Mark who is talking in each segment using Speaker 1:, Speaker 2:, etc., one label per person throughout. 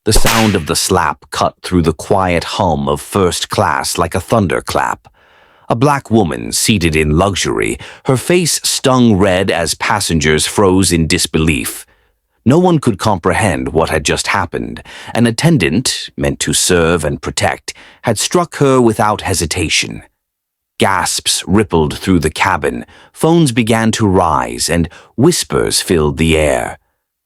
Speaker 1: The sound of the slap cut through the quiet hum of first class like a thunderclap. A black woman seated in luxury, her face stung red as passengers froze in disbelief. No one could comprehend what had just happened. An attendant, meant to serve and protect, had struck her without hesitation. Gasps rippled through the cabin, phones began to rise, and whispers filled the air.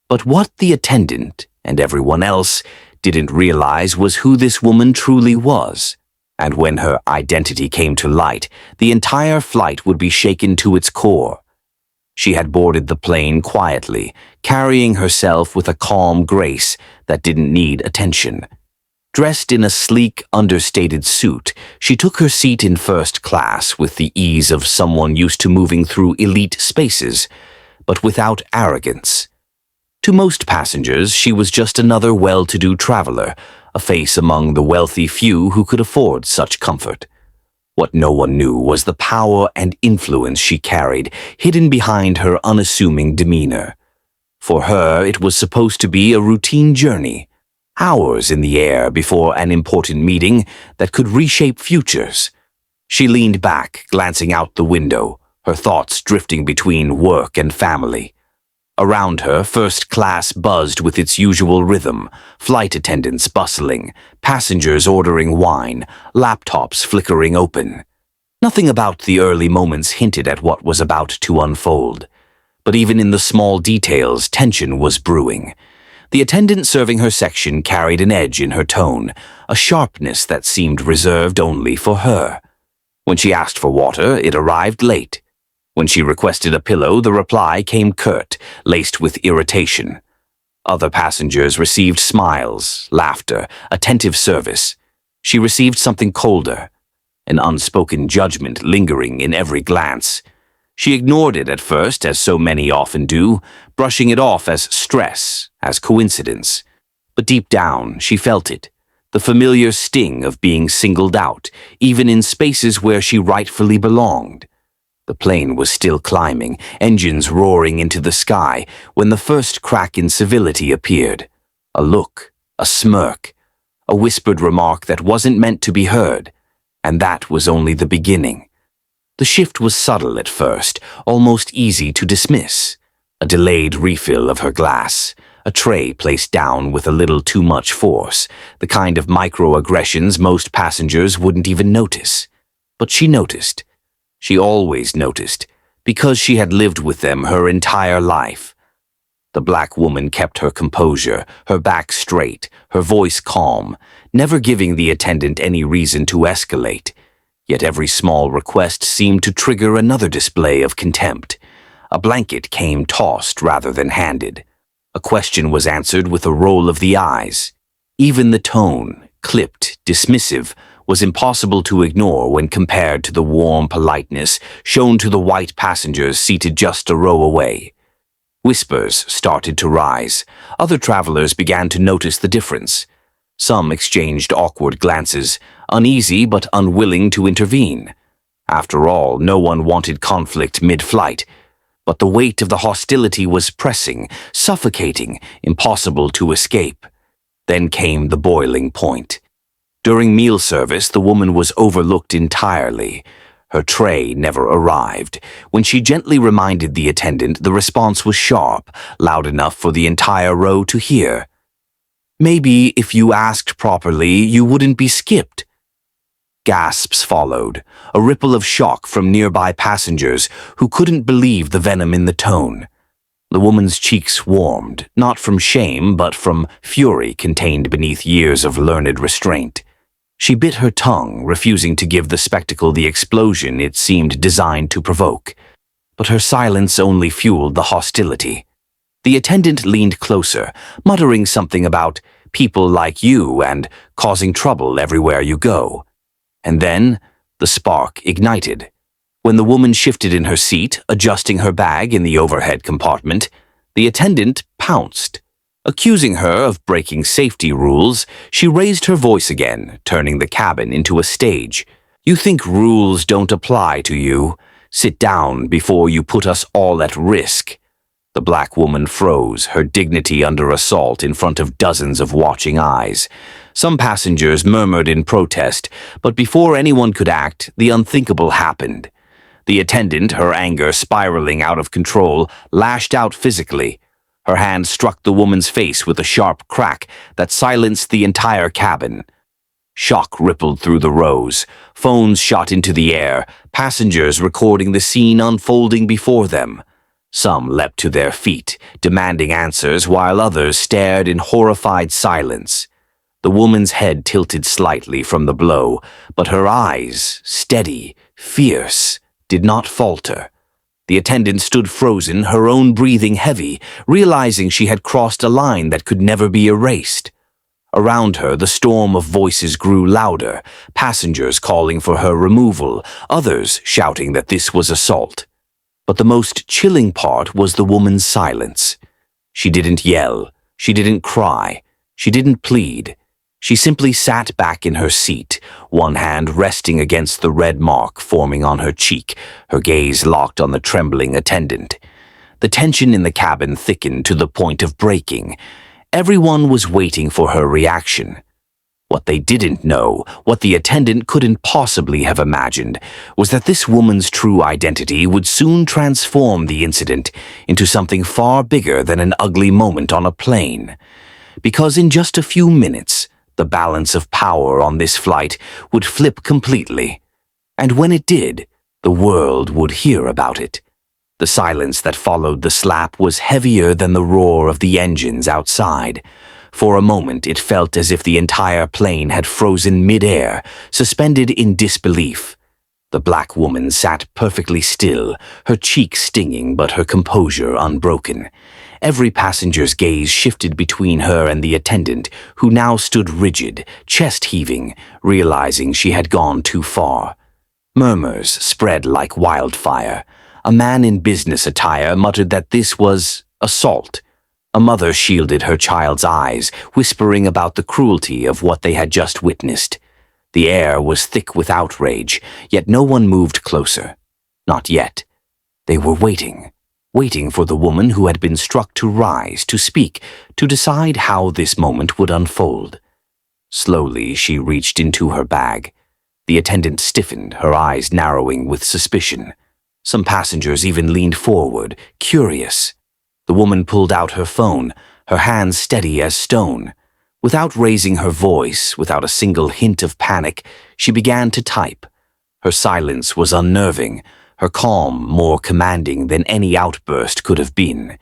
Speaker 1: But what the attendant, and everyone else, didn't realize was who this woman truly was. And when her identity came to light, the entire flight would be shaken to its core. She had boarded the plane quietly, carrying herself with a calm grace that didn't need attention. Dressed in a sleek, understated suit, she took her seat in first class with the ease of someone used to moving through elite spaces, but without arrogance. To most passengers, she was just another well-to-do traveler, a face among the wealthy few who could afford such comfort. What no one knew was the power and influence she carried, hidden behind her unassuming demeanor. For her, it was supposed to be a routine journey, hours in the air before an important meeting that could reshape futures. She leaned back, glancing out the window, her thoughts drifting between work and family. Around her, first class buzzed with its usual rhythm, flight attendants bustling, passengers ordering wine, laptops flickering open. Nothing about the early moments hinted at what was about to unfold. But even in the small details, tension was brewing. The attendant serving her section carried an edge in her tone, a sharpness that seemed reserved only for her. When she asked for water, it arrived late. When she requested a pillow, the reply came curt, laced with irritation. Other passengers received smiles, laughter, attentive service. She received something colder, an unspoken judgment lingering in every glance. She ignored it at first, as so many often do, brushing it off as stress, as coincidence. But deep down, she felt it, the familiar sting of being singled out, even in spaces where she rightfully belonged. The plane was still climbing, engines roaring into the sky, when the first crack in civility appeared. A look, a smirk, a whispered remark that wasn't meant to be heard, and that was only the beginning. The shift was subtle at first, almost easy to dismiss. A delayed refill of her glass, a tray placed down with a little too much force, the kind of microaggressions most passengers wouldn't even notice. But she noticed. She always noticed, because she had lived with them her entire life. The black woman kept her composure, her back straight, her voice calm, never giving the attendant any reason to escalate. Yet every small request seemed to trigger another display of contempt. A blanket came tossed rather than handed. A question was answered with a roll of the eyes. Even the tone, clipped, dismissive, was impossible to ignore when compared to the warm politeness shown to the white passengers seated just a row away. Whispers started to rise. Other travelers began to notice the difference. Some exchanged awkward glances, uneasy but unwilling to intervene. After all, no one wanted conflict mid-flight. But the weight of the hostility was pressing, suffocating, impossible to escape. Then came the boiling point. During meal service, the woman was overlooked entirely. Her tray never arrived. When she gently reminded the attendant, the response was sharp, loud enough for the entire row to hear. "Maybe if you asked properly, you wouldn't be skipped." Gasps followed, a ripple of shock from nearby passengers who couldn't believe the venom in the tone. The woman's cheeks warmed, not from shame but from fury contained beneath years of learned restraint. She bit her tongue, refusing to give the spectacle the explosion it seemed designed to provoke. But her silence only fueled the hostility. The attendant leaned closer, muttering something about people like you and causing trouble everywhere you go. And then the spark ignited. When the woman shifted in her seat, adjusting her bag in the overhead compartment, the attendant pounced. Accusing her of breaking safety rules, she raised her voice again, turning the cabin into a stage. "You think rules don't apply to you? Sit down before you put us all at risk." The black woman froze, her dignity under assault in front of dozens of watching eyes. Some passengers murmured in protest, but before anyone could act, the unthinkable happened. The attendant, her anger spiraling out of control, lashed out physically. Her hand struck the woman's face with a sharp crack that silenced the entire cabin. Shock rippled through the rows. Phones shot into the air, passengers recording the scene unfolding before them. Some leapt to their feet, demanding answers, while others stared in horrified silence. The woman's head tilted slightly from the blow, but her eyes, steady, fierce, did not falter. The attendant stood frozen, her own breathing heavy, realizing she had crossed a line that could never be erased. Around her, the storm of voices grew louder, passengers calling for her removal, others shouting that this was assault. But the most chilling part was the woman's silence. She didn't yell, she didn't cry, she didn't plead. She simply sat back in her seat, one hand resting against the red mark forming on her cheek, her gaze locked on the trembling attendant. The tension in the cabin thickened to the point of breaking. Everyone was waiting for her reaction. What they didn't know, what the attendant couldn't possibly have imagined, was that this woman's true identity would soon transform the incident into something far bigger than an ugly moment on a plane. Because in just a few minutes, the balance of power on this flight would flip completely. And when it did, the world would hear about it. The silence that followed the slap was heavier than the roar of the engines outside. For a moment, it felt as if the entire plane had frozen mid-air, suspended in disbelief. The black woman sat perfectly still, her cheek stinging but her composure unbroken. Every passenger's gaze shifted between her and the attendant, who now stood rigid, chest heaving, realizing she had gone too far. Murmurs spread like wildfire. A man in business attire muttered that this was assault. A mother shielded her child's eyes, whispering about the cruelty of what they had just witnessed. The air was thick with outrage, yet no one moved closer. Not yet. They were waiting for the woman who had been struck to rise, to speak, to decide how this moment would unfold. Slowly, she reached into her bag. The attendant stiffened, her eyes narrowing with suspicion. Some passengers even leaned forward, curious. The woman pulled out her phone, her hands steady as stone. Without raising her voice, without a single hint of panic, she began to type. Her silence was unnerving, her calm more commanding than any outburst could have been.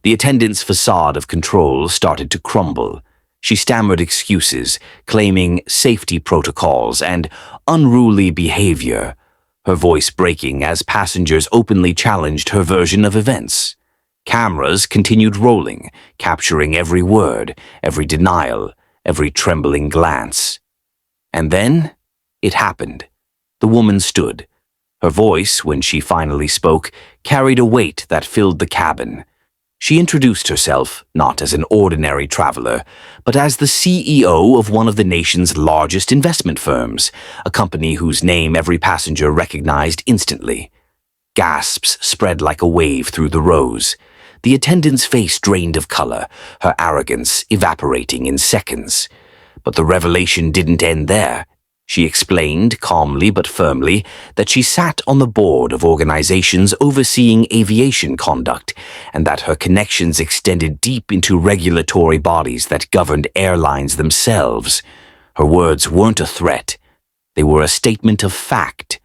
Speaker 1: The attendant's facade of control started to crumble. She stammered excuses, claiming safety protocols and unruly behavior, her voice breaking as passengers openly challenged her version of events. Cameras continued rolling, capturing every word, every denial, every trembling glance. And then, it happened. The woman stood. Her voice, when she finally spoke, carried a weight that filled the cabin. She introduced herself, not as an ordinary traveler, but as the CEO of one of the nation's largest investment firms, a company whose name every passenger recognized instantly. Gasps spread like a wave through the rows. The attendant's face drained of color, her arrogance evaporating in seconds. But the revelation didn't end there. She explained, calmly but firmly, that she sat on the board of organizations overseeing aviation conduct, and that her connections extended deep into regulatory bodies that governed airlines themselves. Her words weren't a threat. They were a statement of fact.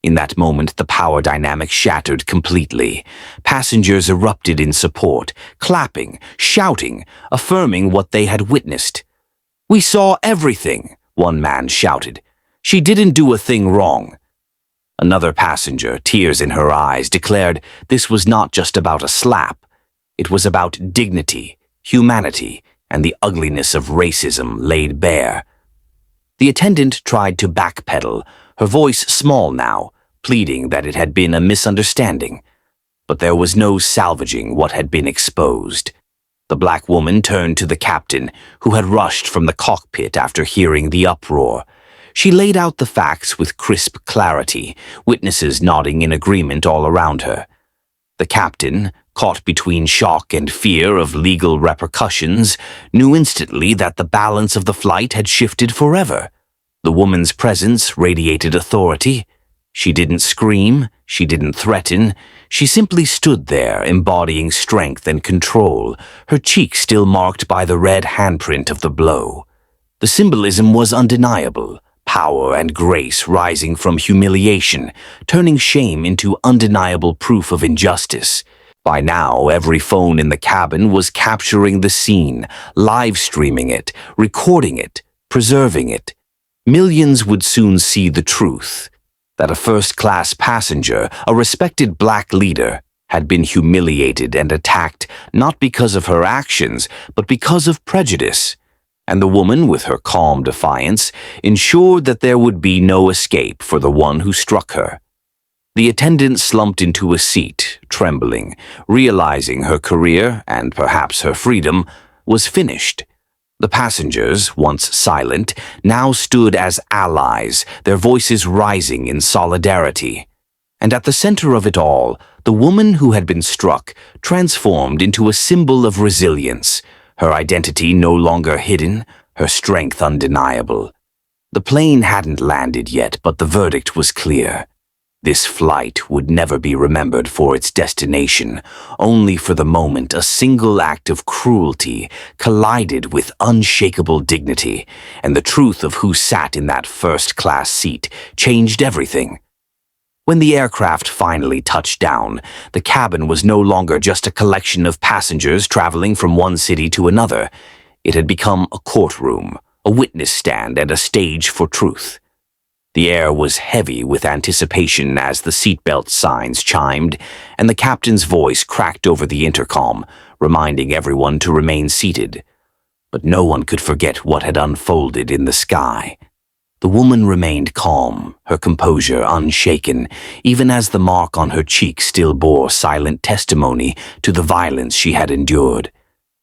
Speaker 1: In that moment, the power dynamic shattered completely. Passengers erupted in support, clapping, shouting, affirming what they had witnessed. "We saw everything," one man shouted. "She didn't do a thing wrong." Another passenger, tears in her eyes, declared this was not just about a slap. It was about dignity, humanity, and the ugliness of racism laid bare. The attendant tried to backpedal, her voice small now, pleading that it had been a misunderstanding. But there was no salvaging what had been exposed. The black woman turned to the captain, who had rushed from the cockpit after hearing the uproar. She laid out the facts with crisp clarity, witnesses nodding in agreement all around her. The captain, caught between shock and fear of legal repercussions, knew instantly that the balance of the flight had shifted forever. The woman's presence radiated authority. She didn't scream, she didn't threaten, she simply stood there embodying strength and control, her cheek still marked by the red handprint of the blow. The symbolism was undeniable, power and grace rising from humiliation, turning shame into undeniable proof of injustice. By now, every phone in the cabin was capturing the scene, live streaming it, recording it, preserving it. Millions would soon see the truth, that a first-class passenger, a respected black leader, had been humiliated and attacked not because of her actions, but because of prejudice. And the woman, with her calm defiance, ensured that there would be no escape for the one who struck her. The attendant slumped into a seat, trembling, realizing her career, and perhaps her freedom, was finished. The passengers, once silent, now stood as allies, their voices rising in solidarity. And at the center of it all, the woman who had been struck transformed into a symbol of resilience, her identity no longer hidden, her strength undeniable. The plane hadn't landed yet, but the verdict was clear. This flight would never be remembered for its destination, only for the moment a single act of cruelty collided with unshakable dignity, and the truth of who sat in that first-class seat changed everything. When the aircraft finally touched down, the cabin was no longer just a collection of passengers traveling from one city to another. It had become a courtroom, a witness stand, and a stage for truth. The air was heavy with anticipation as the seatbelt signs chimed, and the captain's voice cracked over the intercom, reminding everyone to remain seated. But no one could forget what had unfolded in the sky. The woman remained calm, her composure unshaken, even as the mark on her cheek still bore silent testimony to the violence she had endured.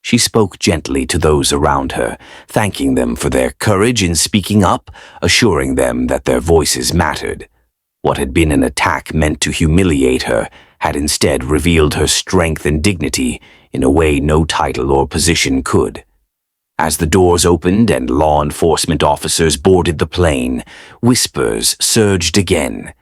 Speaker 1: She spoke gently to those around her, thanking them for their courage in speaking up, assuring them that their voices mattered. What had been an attack meant to humiliate her had instead revealed her strength and dignity in a way no title or position could. As the doors opened and law enforcement officers boarded the plane, whispers surged again.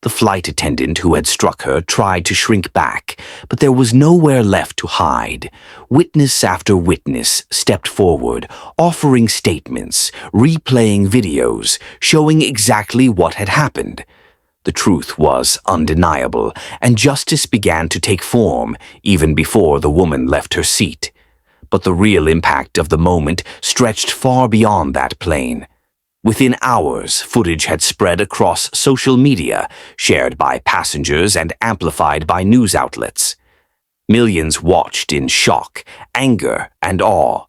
Speaker 1: The flight attendant who had struck her tried to shrink back, but there was nowhere left to hide. Witness after witness stepped forward, offering statements, replaying videos, showing exactly what had happened. The truth was undeniable, and justice began to take form even before the woman left her seat. But the real impact of the moment stretched far beyond that plane. Within hours, footage had spread across social media, shared by passengers and amplified by news outlets. Millions watched in shock, anger, and awe.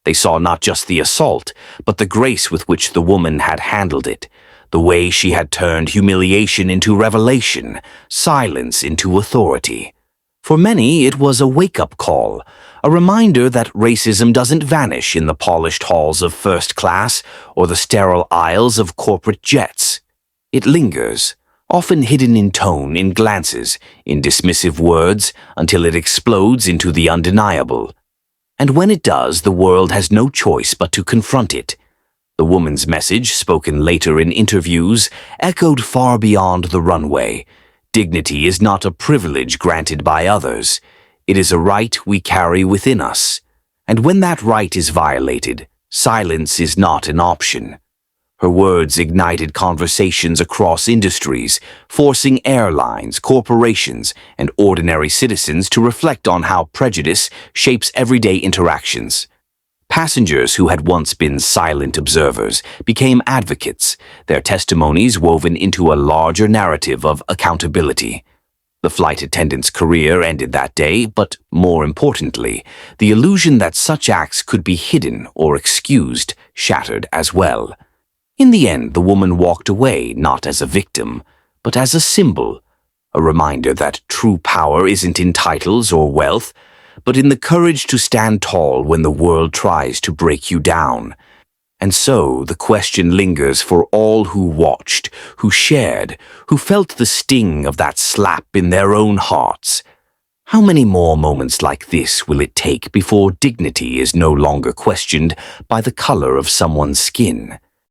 Speaker 1: They saw not just the assault, but the grace with which the woman had handled it, the way she had turned humiliation into revelation, silence into authority. For many, it was a wake-up call, a reminder that racism doesn't vanish in the polished halls of first class or the sterile aisles of corporate jets. It lingers, often hidden in tone, in glances, in dismissive words, until it explodes into the undeniable. And when it does, the world has no choice but to confront it. The woman's message, spoken later in interviews, echoed far beyond the runway. Dignity is not a privilege granted by others. It is a right we carry within us. And when that right is violated, silence is not an option. Her words ignited conversations across industries, forcing airlines, corporations, and ordinary citizens to reflect on how prejudice shapes everyday interactions. Passengers who had once been silent observers became advocates, their testimonies woven into a larger narrative of accountability. The flight attendant's career ended that day, but more importantly, the illusion that such acts could be hidden or excused shattered as well. In the end, the woman walked away not as a victim, but as a symbol, a reminder that true power isn't in titles or wealth, but in the courage to stand tall when the world tries to break you down. And so the question lingers for all who watched, who shared, who felt the sting of that slap in their own hearts. How many more moments like this will it take before dignity is no longer questioned by the color of someone's skin?